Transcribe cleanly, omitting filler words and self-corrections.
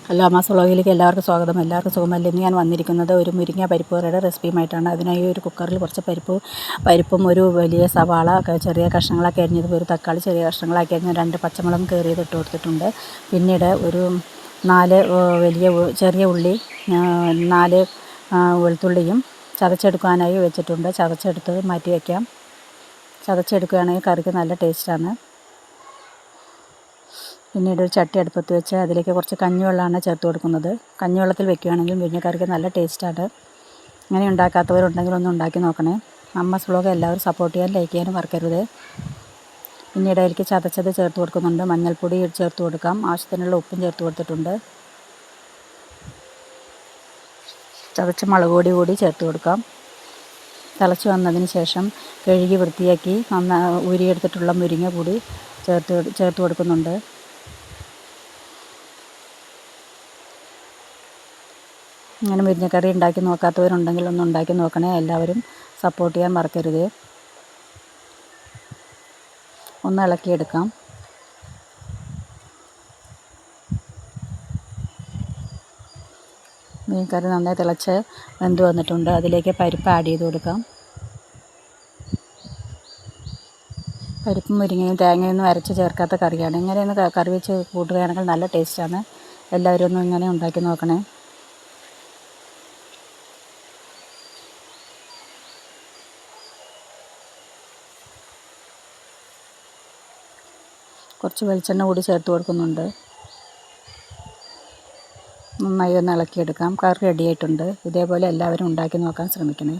Hello Amma's വ്ളോഗിലേക്ക് എല്ലാവർക്കും സ്വാഗതം. എല്ലാവർക്കും സുഖമല്ലേ? ഇന്ന് ഞാൻ വന്നിരിക്കുന്നത് ഒരു മുരിങ്ങ പരിപ്പ് കറിയുടെ റെസിപ്പിയുമായിട്ടാണ്. അതിനായി ഒരു കുക്കറിൽ കുറച്ച് പരിപ്പും ഒരു വലിയ സവാള ചെറിയ കഷ്ണങ്ങളാക്കി അരിഞ്ഞത്, ഒരു തക്കാളി ചെറിയ കഷ്ണങ്ങളാക്കി അരിഞ്ഞത്, 2 പച്ചമുളകും കീറിയത് ഇട്ട് കൊടുത്തിട്ടുണ്ട്. പിന്നീട് ഒരു 4 ചെറിയ ഉള്ളി, 4 വെളുത്തുള്ളിയും ചതച്ചെടുക്കാനായി വെച്ചിട്ടുണ്ട്. ചതച്ചെടുത്ത് മാറ്റി വയ്ക്കാം. ചതച്ചെടുക്കുകയാണെങ്കിൽ കറിക്ക് നല്ല ടേസ്റ്റാണ്. പിന്നീട് ഒരു ചട്ടി അടുപ്പത്ത് വെച്ച് അതിലേക്ക് കുറച്ച് കഞ്ഞിവെള്ളമാണ് ചേർത്ത് കൊടുക്കുന്നത്. കഞ്ഞിവെള്ളത്തിൽ വെക്കുകയാണെങ്കിൽ മുരിങ്ങക്കറിക്ക് നല്ല ടേസ്റ്റാണ്. ഇങ്ങനെ ഉണ്ടാക്കാത്തവരുണ്ടെങ്കിൽ ഒന്ന് ഉണ്ടാക്കി നോക്കണേ. അമ്മാസ് വ്ളോഗ് എല്ലാവരും സപ്പോർട്ട് ചെയ്യാൻ, ലൈക്ക് ചെയ്യാനും മറക്കരുത്. പിന്നീട് അതിലേക്ക് ചതച്ചത് ചേർത്ത് കൊടുക്കുന്നുണ്ട്. മഞ്ഞൾപ്പൊടി ചേർത്ത് കൊടുക്കാം. ആവശ്യത്തിനുള്ള ഉപ്പും ചേർത്ത് കൊടുത്തിട്ടുണ്ട്. ചതച്ച മുളക് പൊടി കൂടി ചേർത്ത് കൊടുക്കാം. തിളച്ച് വന്നതിന് ശേഷം കഴുകി വൃത്തിയാക്കി ഊരിയെടുത്തിട്ടുള്ള മുരിങ്ങ കൂടി ചേർത്ത് കൊടുക്കുന്നുണ്ട്. ഇങ്ങനെ മുരിങ്ങക്കറി ഉണ്ടാക്കി നോക്കാത്തവരുണ്ടെങ്കിൽ ഒന്ന് ഉണ്ടാക്കി നോക്കണേ. എല്ലാവരും സപ്പോർട്ട് ചെയ്യാൻ മറക്കരുത്. ഒന്ന് ഇളക്കിയെടുക്കാം. മീൻകറി നന്നായി തിളച്ച് വെന്ത് വന്നിട്ടുണ്ട്. അതിലേക്ക് പരിപ്പ് ആഡ് ചെയ്ത് കൊടുക്കാം. പരിപ്പും മുരിങ്ങയും തേങ്ങയൊന്നും അരച്ച് ചേർക്കാത്ത കറിയാണ്. ഇങ്ങനെയൊന്ന് കറി വെച്ച് കൂട്ടുകയാണെങ്കിൽ നല്ല ടേസ്റ്റാണ്. എല്ലാവരും ഒന്നും ഇങ്ങനെ ഉണ്ടാക്കി നോക്കണേ. കുറച്ച് വെളിച്ചെണ്ണ കൂടി ചേർത്ത് കൊടുക്കുന്നുണ്ട്. നന്നായി ഒന്ന് ഇളക്കിയെടുക്കാം. കറി റെഡിയായിട്ടുണ്ട്. ഇതേപോലെ എല്ലാവരും ഉണ്ടാക്കി നോക്കാൻ ശ്രമിക്കണേ.